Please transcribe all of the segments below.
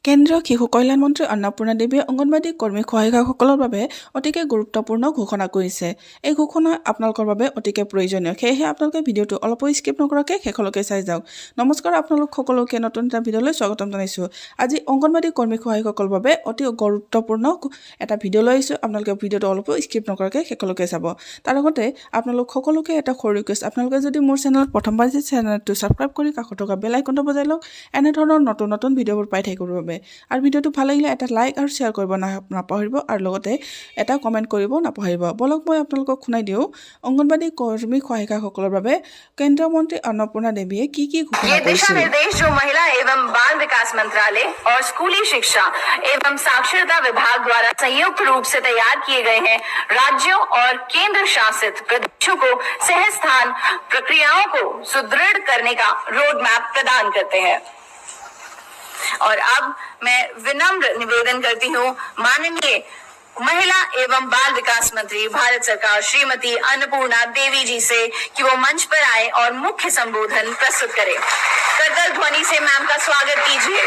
কেন্দ্ৰীয় শিশু কল্যাণ মন্ত্ৰী অন্নপূৰ্ণা দেৱীয়ে অংগনবাড়ী কৰ্মী সহায়িকাসকলৰ বাবে অতিকে গুৰুত্বপূৰ্ণ ঘোষণা কৰিছে। এই ঘোষণা আপোনালোকৰ বাবে অতিকে প্ৰয়োজনীয়, সেয়েহে আপোনালোকে ভিডিঅ'টো অলপো স্কিপ নকৰাকৈ শেষলৈকে চাই যাওক। নমস্কাৰ, আপোনালোক সকলোকে নতুন এটা ভিডিঅ'লৈ স্বাগতম জনাইছোঁ। আজি অংগনবাড়ী কৰ্মী সহায়িকাসকলৰ বাবে অতি গুৰুত্বপূৰ্ণ এটা ভিডিঅ' লৈ আহিছোঁ। আপোনালোকে ভিডিঅ'টো অলপো স্কিপ নকৰাকৈ শেষলৈকে চাব। তাৰ লগতে আপোনালোক সকলোকে এটা সৰু ৰিকুৱেষ্ট, আপোনালোকে যদি মোৰ চেনেলত প্ৰথমবাৰ যে চেনেলটো ছাবস্ক্ৰাইব কৰি কাষত থকা বেল আইকনটো বজাই লওক এনেধৰণৰ নতুন নতুন ভিডিঅ'বোৰ পাই থাকিবৰ বাবে। আৰু ভিডিঅ'টো ভাল লাগিলে এটা লাইক আৰু শ্বেয়াৰ কৰিব নাপাহৰিব আৰু লগতে এটা কমেণ্ট কৰিব নাপাহৰিব। বলক মই আপোনালোকক শুনাই দিওঁ অংগনবাড়ী কৰ্মী সহায়িকাসকলৰ বাবে কেন্দ্ৰীয় মন্ত্ৰী অন্নপূৰ্ণা দেৱীয়ে কি ঘোষণা কৰিছিল। निर्देश जो महिला एवं बाल विकास मंत्रालय और स्कूली शिक्षा एवं साक्षरता विभाग द्वारा संयुक्त रूप से तैयार किए गए हैं, राज्यों और केंद्र शासित प्रदेशों को सहस्थान प्रक्रियाओं को सुदृढ़ करने का रोड मैप प्रदान करते हैं। और अब मैं विनम्र निवेदन करती हूँ माननीय महिला एवं बाल विकास मंत्री भारत सरकार श्रीमती अन्नपूर्णा देवी जी से कि वो मंच पर आए और मुख्य संबोधन प्रस्तुत करें। करतल ध्वनि से मैम का स्वागत कीजिए।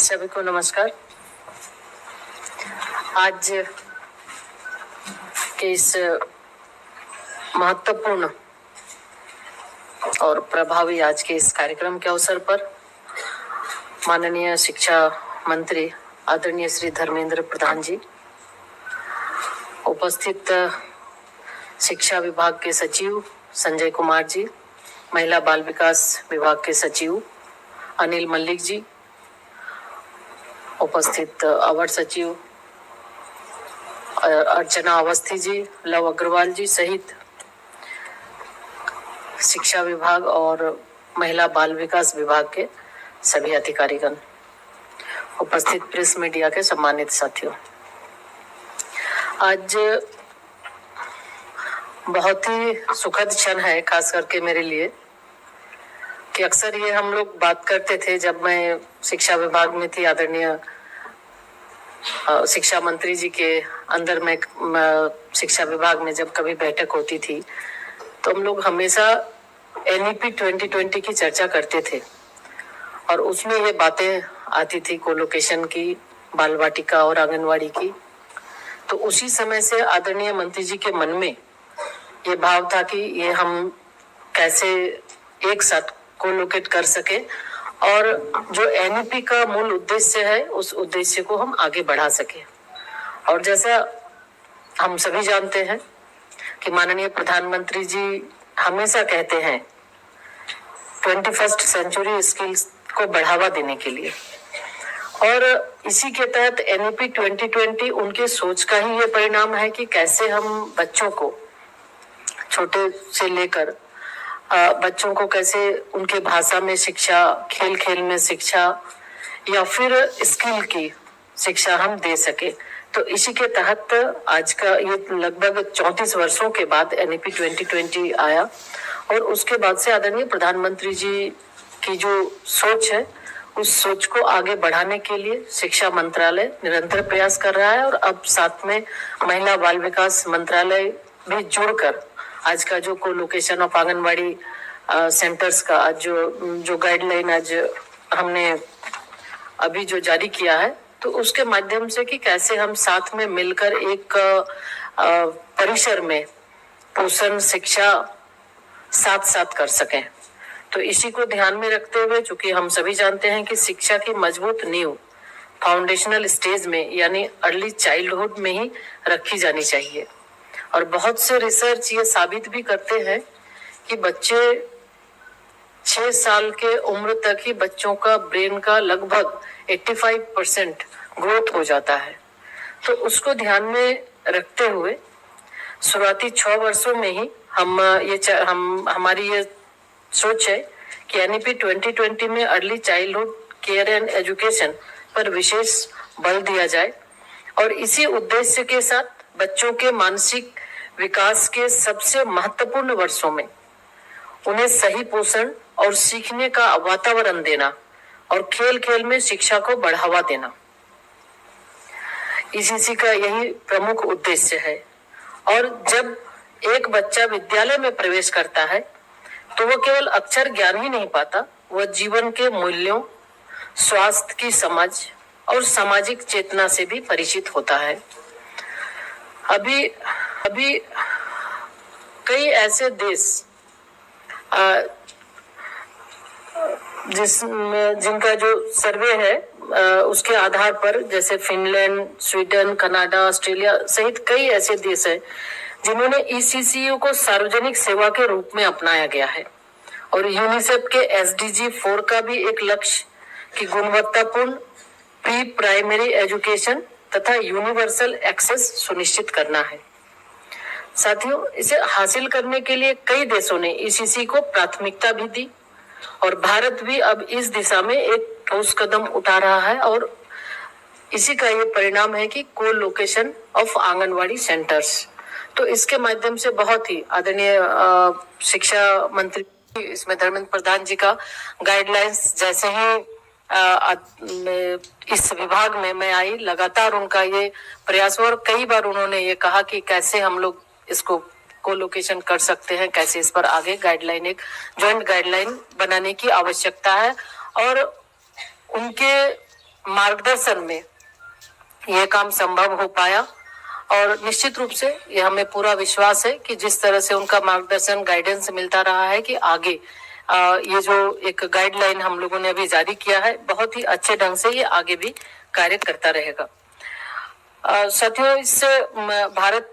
सभी को नमस्कार। आज के इस महत्वपूर्ण और प्रभावी आज के इस कार्यक्रम के अवसर पर माननीय शिक्षा मंत्री आदरणीय श्री धर्मेंद्र प्रधान जी, उपस्थित शिक्षा विभाग के सचिव संजय कुमार जी, महिला बाल विकास विभाग के सचिव अनिल मल्लिक जी, उपस्थित अवर सचिव अर्चना अवस्थी जी, लव अग्रवाल जी सहित शिक्षा विभाग और महिला बाल विकास विभाग के सभी अधिकारीगण, उपस्थित प्रेस मीडिया के सम्मानित साथियों, आज बहुत ही सुखद क्षण है खास करके मेरे लिए कि अक्सर ये हम लोग बात करते थे जब मैं शिक्षा विभाग में थी, आदरणीय शिक्षा मंत्री जी के अंदर में शिक्षा विभाग में जब कभी बैठक होती थी तो हम लोग हमेशा NEP 2020 की चर्चा करते थे और उसमें ये बातें आती थी कोलोकेशन की, बाल वाटिका और आंगनवाड़ी की। तो उसी समय से आदरणीय मंत्री जी के मन में ये भाव था कि ये हम कैसे एक साथ कोलोकेट कर सके और जो NEP का मूल उद्देश्य है उस उद्देश्य को हम आगे बढ़ा सके। और जैसा हम सभी जानते हैं कि माननीय प्रधानमंत्री जी हमेशा कहते हैं 21st सेंचुरी स्किल्स को बढ़ावा देने के लिए, और इसी के तहत NEP 2020 उनके सोच का ही ये परिणाम है कि कैसे हम बच्चों को छोटे से लेकर बच्चों को कैसे उनके भाषा में शिक्षा, खेल खेल में शिक्षा या फिर स्किल की शिक्षा हम दे सके। तो इसी के तहत आज का ये लगभग 34 वर्षों के बाद NEP 2020 आया और उसके बाद से आदरणीय प्रधानमंत्री जी की जो सोच है उस सोच को आगे बढ़ाने के लिए शिक्षा मंत्रालय निरंतर प्रयास कर रहा है और अब साथ में महिला बाल विकास मंत्रालय भी जुड़कर आज का जो कोलोकेशन ऑफ आंगनवाड़ी सेंटर्स का आज जो गाइडलाइन आज हमने अभी जो जारी किया है तो उसके माध्यम से कि कैसे हम साथ में मिलकर एक परिसर में पोषण शिक्षा साथ साथ कर सकें। तो इसी को ध्यान में रखते हुए, चूंकि हम सभी जानते हैं कि शिक्षा की मजबूत नींव फाउंडेशनल स्टेज में यानी अर्ली चाइल्डहुड में ही रखी जानी चाहिए। और बहुत से रिसर्च ये साबित भी करते हैं कि बच्चे 6 साल के उम्र तक ही बच्चों का ब्रेन का लगभग 85% ग्रोथ हो जाता है। तो उसको ध्यान में रखते हुए शुरुआती 6 वर्षों में ही हमारी ये सोच है कि NEP 2020 में early childhood care and education पर विशेष बल दिया जाए और इसी उद्देश्य के साथ बच्चों के मानसिक विकास के सबसे महत्वपूर्ण वर्षों में उन्हें सही पोषण और सीखने का वातावरण देना और खेल खेल में शिक्षा को बढ़ावा देना, इसी का यही प्रमुख उद्देश्य है। और जब एक बच्चा विद्यालय में प्रवेश करता है तो वह केवल अक्षर ज्ञान ही नहीं पाता, वह जीवन के मूल्यों, स्वास्थ्य की समझ और सामाजिक चेतना से भी परिचित होता है। अभी अभी कई ऐसे देश जिनका जो सर्वे है उसके आधार पर, जैसे फिनलैंड, स्वीडन, कनाडा, ऑस्ट्रेलिया सहित कई ऐसे देश हैं जिन्होंने ईसीसीयू को सार्वजनिक सेवा के रूप में अपनाया गया है। और यूनिसेफ के एसडीजी 4 का भी एक लक्ष्य कि गुणवत्तापूर्ण प्री प्राइमरी एजुकेशन तथा यूनिवर्सल एक्सेस सुनिश्चित करना है। साथियों, इसे हासिल करने के लिए कई देशों ने ईसीसी को प्राथमिकता भी दी और भारत भी अब इस दिशा में एक ठोस कदम उठा रहा है और इसी का ये परिणाम है कि को लोकेशन ऑफ आंगनवाड़ी सेंटर्स। तो इसके माध्यम से बहुत ही आदरणीय शिक्षा मंत्री, इसमें धर्मेंद्र प्रधान जी का गाइडलाइंस जैसे ही इस विभाग में मैं आई, लगातार उनका ये प्रयास हुआ और कई बार उन्होंने ये कहा कि कैसे हम लोग इसको कोलोकेशन कर सकते हैं, कैसे इस पर आगे गाइडलाइन, एक जॉइंट गाइडलाइन बनाने की आवश्यकता है। और उनके मार्गदर्शन में यह काम संभव हो पाया और निश्चित रूप से ये हमें पूरा विश्वास है कि जिस तरह से उनका मार्गदर्शन, गाइडेंस मिलता रहा है कि आगे ये जो एक गाइडलाइन हम लोगों ने अभी जारी किया है, बहुत ही अच्छे ढंग से ये आगे भी कार्य करता रहेगा। साथियों, इससे भारत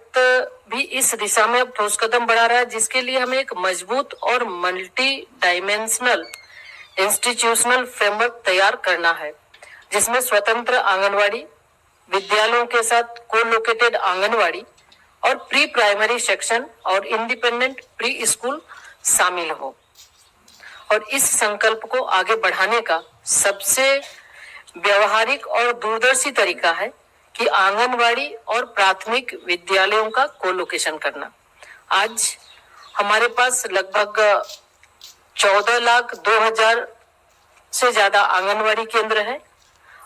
भी इस दिशा में अब ठोस कदम बढ़ा रहा है, जिसके लिए हमें एक मजबूत और मल्टी डायमेंशनल इंस्टीट्यूशनल फ्रेमवर्क तैयार करना है, जिसमें स्वतंत्र आंगनवाड़ी, विद्यालयों के साथ को-लोकेटेड आंगनवाड़ी और प्री प्राइमरी सेक्शन और इंडिपेंडेंट प्री स्कूल शामिल हो। और इस संकल्प को आगे बढ़ाने का सबसे व्यवहारिक और दूरदर्शी तरीका है कि आंगनवाड़ी और प्राथमिक विद्यालयों का कोलोकेशन करना। आज हमारे पास लगभग 14,02,000 से ज्यादा आंगनवाड़ी केंद्र है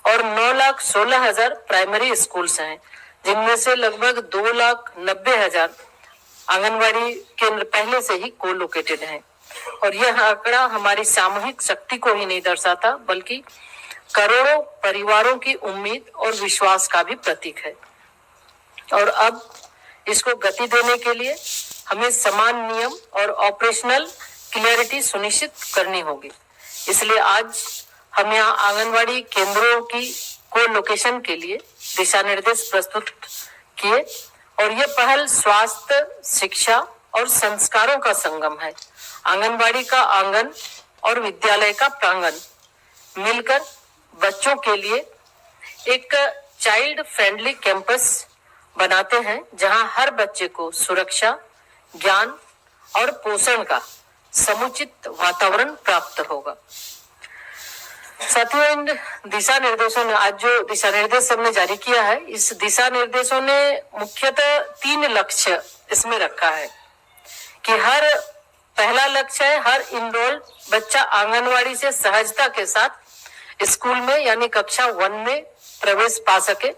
और 9,16,000 प्राइमरी स्कूल्स हैं, जिनमें से लगभग 2,90,000 आंगनवाड़ी केंद्र पहले से ही कोलोकेटेड हैं। और यह आंकड़ा हमारी सामूहिक शक्ति को ही नहीं दर्शाता, बल्कि करोड़ों परिवारों की उम्मीद और विश्वास का भी प्रतीक है। और अब इसको गति देने के लिए हमें समान नियम और ऑपरेशनल क्लियरिटी सुनिश्चित करनी होगी। इसलिए आज हम यहाँ आंगनवाड़ी केंद्रों की को लोकेशन के लिए दिशा निर्देश प्रस्तुत किए और यह पहल स्वास्थ्य, शिक्षा और संस्कारों का संगम है। आंगनवाड़ी का आंगन और विद्यालय का प्रांगण मिलकर बच्चों के लिए एक चाइल्ड फ्रेंडली कैंपस बनाते हैं, जहां हर बच्चे को सुरक्षा, ज्ञान और पोषण का समुचित वातावरण प्राप्त होगा। साथियों, इन दिशा निर्देशों ने, आज जो दिशा निर्देश हमने जारी किया है, इस दिशा निर्देशों ने मुख्यतः 3 लक्ष्य इसमें रखा है कि पहला लक्ष्य है हर इनरोल्ड बच्चा आंगनवाड़ी से सहजता के साथ स्कूल में यानी कक्षा 1 में प्रवेश पा सके।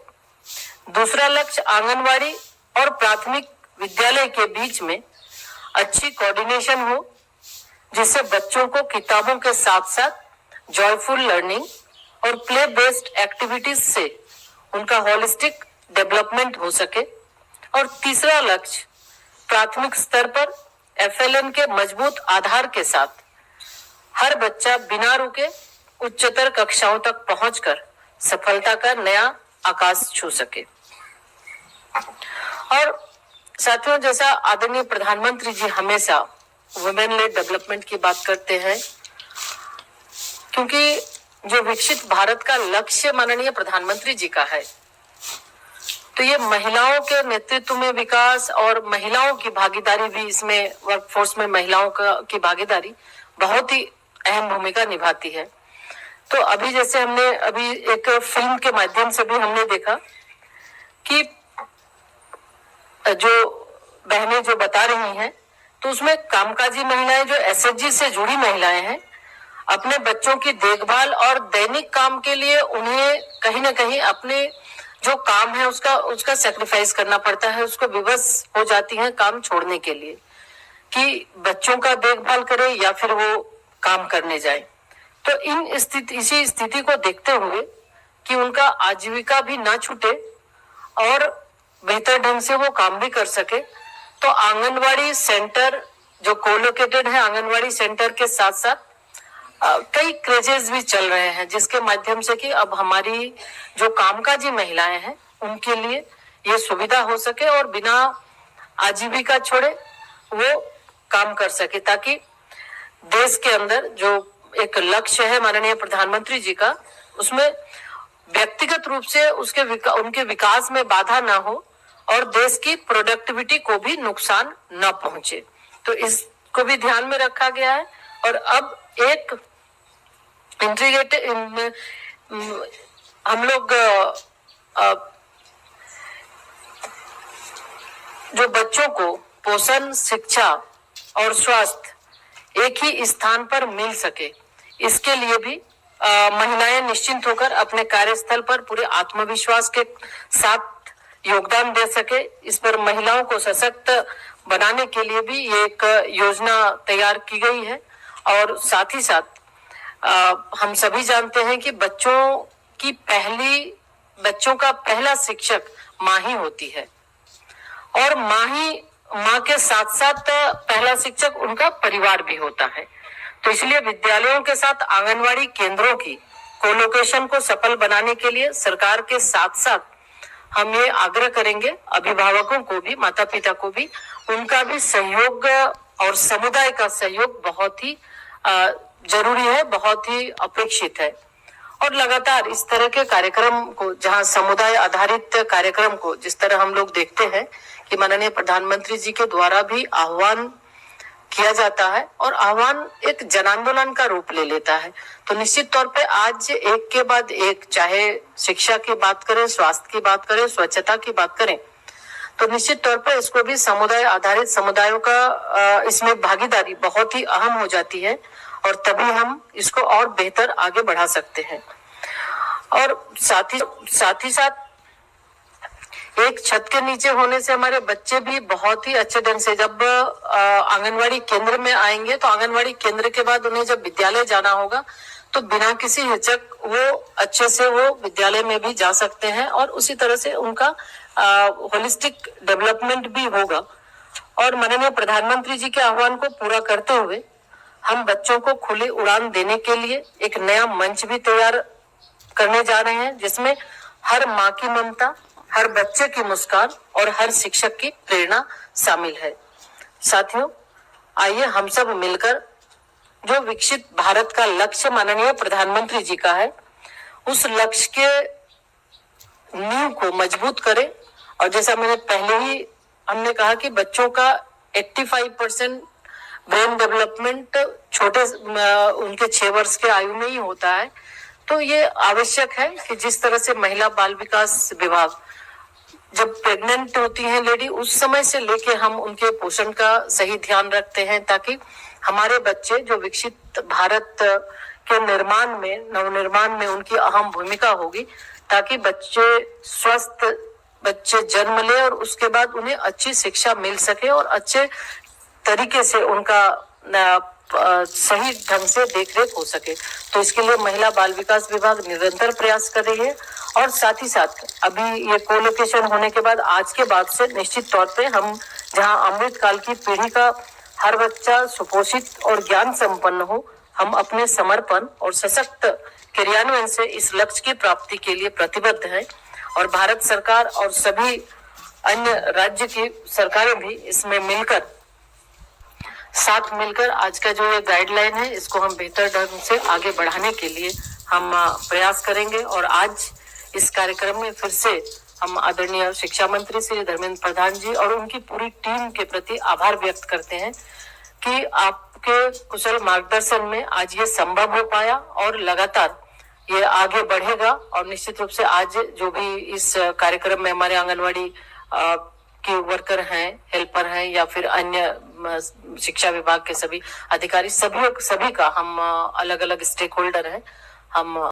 दूसरा लक्ष्य आंगनवाड़ी और प्राथमिक विद्यालय के बीच में अच्छी कोऑर्डिनेशन हो, जिससे बच्चों को किताबों के साथ साथ जॉयफुल लर्निंग और प्ले बेस्ड एक्टिविटीज से उनका होलिस्टिक डेवलपमेंट हो सके। और तीसरा लक्ष्य प्राथमिक स्तर पर एफएलएन के मजबूत आधार के साथ हर बच्चा बिना रुके उच्चतर कक्षाओं तक पहुंचकर सफलता का नया आकाश छू सके। और साथियों, जैसा आदरणीय प्रधानमंत्री जी हमेशा वुमेन लेड डेवलपमेंट की बात करते हैं, क्योंकि जो विकसित भारत का लक्ष्य माननीय प्रधानमंत्री जी का है, तो ये महिलाओं के नेतृत्व में विकास और महिलाओं की भागीदारी भी, इसमें वर्कफोर्स में महिलाओं की भागीदारी बहुत ही अहम भूमिका निभाती है। तो अभी जैसे हमने अभी एक फिल्म के माध्यम से भी हमने देखा कि जो बहनें जो बता रही हैं, तो उसमें कामकाजी महिलाएं, जो एसएचजी से जुड़ी महिलाएं हैं, अपने बच्चों की देखभाल और दैनिक काम के लिए उन्हें कहीं ना कहीं अपने जो काम है उसका सेक्रीफाइस करना पड़ता है, उसको विवश हो जाती है काम छोड़ने के लिए कि बच्चों का देखभाल करे या फिर वो काम करने जाए। तो इसी स्थिति को देखते हुए कि उनका आजीविका भी ना छूटे और बेहतर ढंग से वो काम भी कर सके, तो आंगनवाड़ी सेंटर जो कोलोकेटेड है, आंगनवाड़ी सेंटर के साथ साथ कई क्रेजेस भी चल रहे हैं, जिसके माध्यम से कि अब हमारी जो कामकाजी महिलाएं हैं उनके लिए ये सुविधा हो सके और बिना आजीविका छोड़े वो काम कर सके, ताकि देश के अंदर जो एक लक्ष्य है माननीय प्रधानमंत्री जी का, उसमें व्यक्तिगत रूप से उनके विकास में बाधा ना हो और देश की प्रोडक्टिविटी को भी नुकसान न पहुंचे। तो इसको भी ध्यान में रखा गया है। और अब एक इंटीग्रेटेड हम लोग जो बच्चों को पोषण, शिक्षा और स्वास्थ्य एक ही स्थान पर मिल सके, इसके लिए भी महिलाएं निश्चिंत होकर अपने कार्यस्थल पर पूरे आत्मविश्वास के साथ योगदान दे सके, इस पर महिलाओं को सशक्त बनाने के लिए भी ये एक योजना तैयार की गई है। और साथ ही साथ हम सभी जानते हैं कि बच्चों का पहला शिक्षक माँ ही होती है और माँ के साथ साथ पहला शिक्षक उनका परिवार भी होता है। तो इसलिए विद्यालयों के साथ आंगनवाड़ी केंद्रों की कोलोकेशन को सफल बनाने के लिए सरकार के साथ साथ हम ये आग्रह करेंगे अभिभावकों को भी, माता पिता को भी, उनका भी सहयोग और समुदाय का सहयोग बहुत ही जरूरी है, बहुत ही अपेक्षित है। और लगातार इस तरह के कार्यक्रम को, जहां समुदाय आधारित कार्यक्रम को जिस तरह हम लोग देखते हैं कि माननीय प्रधानमंत्री जी के द्वारा भी आह्वान किया जाता है और आह्वान एक जन आंदोलन का रूप ले लेता है, तो निश्चित तौर पे आज एक के बाद एक, चाहे शिक्षा की बात करें, स्वास्थ्य की बात करें, स्वच्छता की बात करें, तो निश्चित तौर पे इसको भी समुदाय आधारित समुदायों का इसमें भागीदारी बहुत ही अहम हो जाती है और तभी हम इसको और बेहतर आगे बढ़ा सकते हैं। और साथ ही साथ एक छत के नीचे होने से हमारे बच्चे भी बहुत ही अच्छे ढंग से जब आंगनवाड़ी केंद्र में आएंगे, तो आंगनवाड़ी केंद्र के बाद उन्हें जब विद्यालय जाना होगा तो बिना किसी हिचक वो अच्छे से वो विद्यालय में भी जा सकते हैं और उसी तरह से उनका होलिस्टिक डेवलपमेंट भी होगा। और माननीय प्रधानमंत्री जी के आह्वान को पूरा करते हुए हम बच्चों को खुली उड़ान देने के लिए एक नया मंच भी तैयार करने जा रहे हैं, जिसमें हर माँ की ममता, हर बच्चे की मुस्कान और हर शिक्षक की प्रेरणा शामिल है। साथियों, आइए हम सब मिलकर जो विकसित भारत का लक्ष्य माननीय प्रधानमंत्री जी का है, उस लक्ष्य के नींव को मजबूत करें। और जैसा मैंने पहले ही हमने कहा कि बच्चों का 85% ब्रेन डेवलपमेंट उनके 6 वर्ष के आयु में ही होता है, तो ये आवश्यक है कि जिस तरह से महिला बाल विकास विभाग जब प्रेग्नेंट होती है लेडी, उस समय से लेके हम उनके पोषण का सही ध्यान रखते हैं, ताकि हमारे बच्चे जो विकसित भारत के नवनिर्माण में उनकी अहम भूमिका होगी, ताकि स्वस्थ बच्चे जन्म ले और उसके बाद उन्हें अच्छी शिक्षा मिल सके और अच्छे तरीके से उनका सही ढंग से देखरेख हो सके। तो इसके लिए महिला बाल विकास विभाग निरंतर प्रयास कर रही है। और साथ ही साथ अभी ये कोलोकेशन होने के बाद आज के बाद से निश्चित तौर पे हम जहां अमृत काल की पीढ़ी का हर बच्चा सुपोषित और ज्ञान संपन्न हो, हम अपने समर्पण और सशक्त क्रियान्वयन से इस लक्ष्य की प्राप्ति के लिए प्रतिबद्ध हैं। और भारत सरकार और सभी अन्य राज्य की सरकारें भी इसमें साथ मिलकर आज का जो ये गाइडलाइन है, इसको हम बेहतर ढंग से आगे बढ़ाने के लिए हम प्रयास करेंगे। और आज इस कार्यक्रम में फिर से हम आदरणीय शिक्षा मंत्री श्री धर्मेंद्र प्रधान जी और उनकी पूरी टीम के प्रति आभार व्यक्त करते हैं कि आपके कुशल मार्गदर्शन में आज ये संभव हो पाया और लगातार ये आगे बढ़ेगा। और निश्चित रूप से आज जो भी इस कार्यक्रम में हमारे आंगनवाड़ी के वर्कर हैं, हेल्पर हैं या फिर अन्य शिक्षा विभाग के सभी अधिकारी, सभी का हम अलग अलग स्टेक होल्डर हैं, हम